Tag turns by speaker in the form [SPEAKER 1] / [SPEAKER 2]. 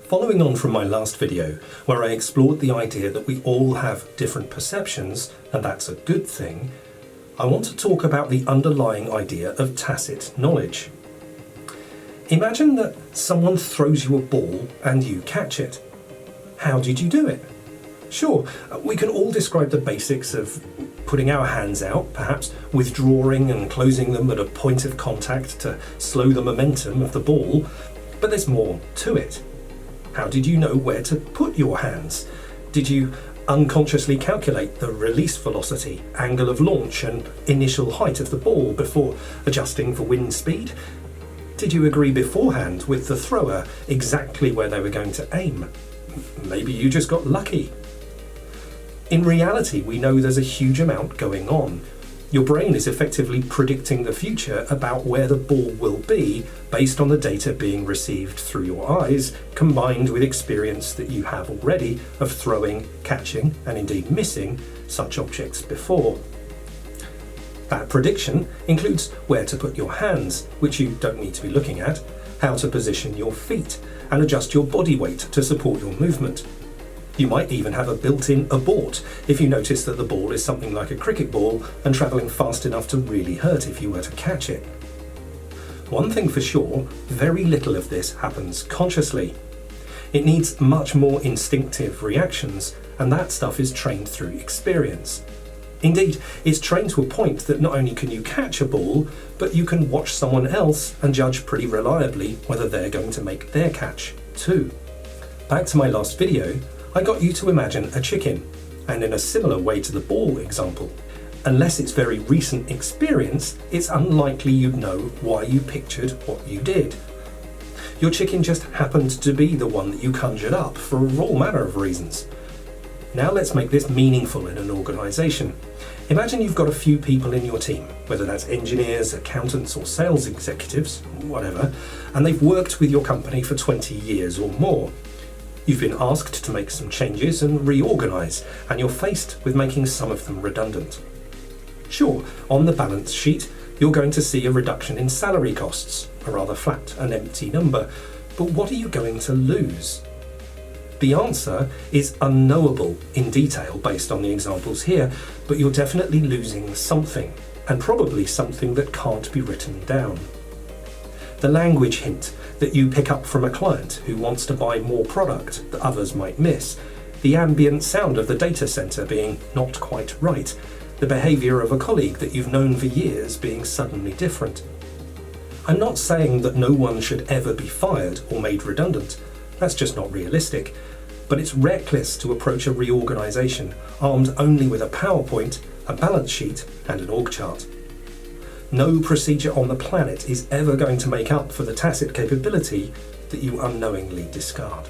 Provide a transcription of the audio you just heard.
[SPEAKER 1] Following on from my last video, where I explored the idea that we all have different perceptions, and that's a good thing, I want to talk about the underlying idea of tacit knowledge. Imagine that someone throws you a ball and you catch it. How did you do it? Sure, we can all describe the basics of putting our hands out, perhaps withdrawing and closing them at a point of contact to slow the momentum of the ball, but there's more to it. How did you know where to put your hands? Did you unconsciously calculate the release velocity, angle of launch and initial height of the ball before adjusting for wind speed? Did you agree beforehand with the thrower exactly where they were going to aim? Maybe you just got lucky. In reality, we know there's a huge amount going on. Your brain is effectively predicting the future about where the ball will be based on the data being received through your eyes, combined with experience that you have already of throwing, catching, and indeed missing such objects before. That prediction includes where to put your hands, which you don't need to be looking at, how to position your feet, and adjust your body weight to support your movement. You might even have a built-in abort if you notice that the ball is something like a cricket ball and travelling fast enough to really hurt if you were to catch it. One thing for sure, very little of this happens consciously. It needs much more instinctive reactions, and that stuff is trained through experience. Indeed, it's trained to a point that not only can you catch a ball, but you can watch someone else and judge pretty reliably whether they're going to make their catch too. Back to my last video, I got you to imagine a chicken, and in a similar way to the ball example. Unless it's very recent experience, it's unlikely you'd know why you pictured what you did. Your chicken just happened to be the one that you conjured up for all manner of reasons. Now let's make this meaningful in an organisation. Imagine you've got a few people in your team, whether that's engineers, accountants or sales executives, whatever, and they've worked with your company for 20 years or more. You've been asked to make some changes and reorganise, and you're faced with making some of them redundant. Sure, on the balance sheet, you're going to see a reduction in salary costs, a rather flat and empty number, but what are you going to lose? The answer is unknowable in detail based on the examples here, but you're definitely losing something, and probably something that can't be written down. The language hint that you pick up from a client who wants to buy more product that others might miss, the ambient sound of the data centre being not quite right, the behaviour of a colleague that you've known for years being suddenly different. I'm not saying that no one should ever be fired or made redundant. That's just not realistic. But it's reckless to approach a reorganisation armed only with a PowerPoint, a balance sheet and an org chart. No procedure on the planet is ever going to make up for the tacit capability that you unknowingly discard.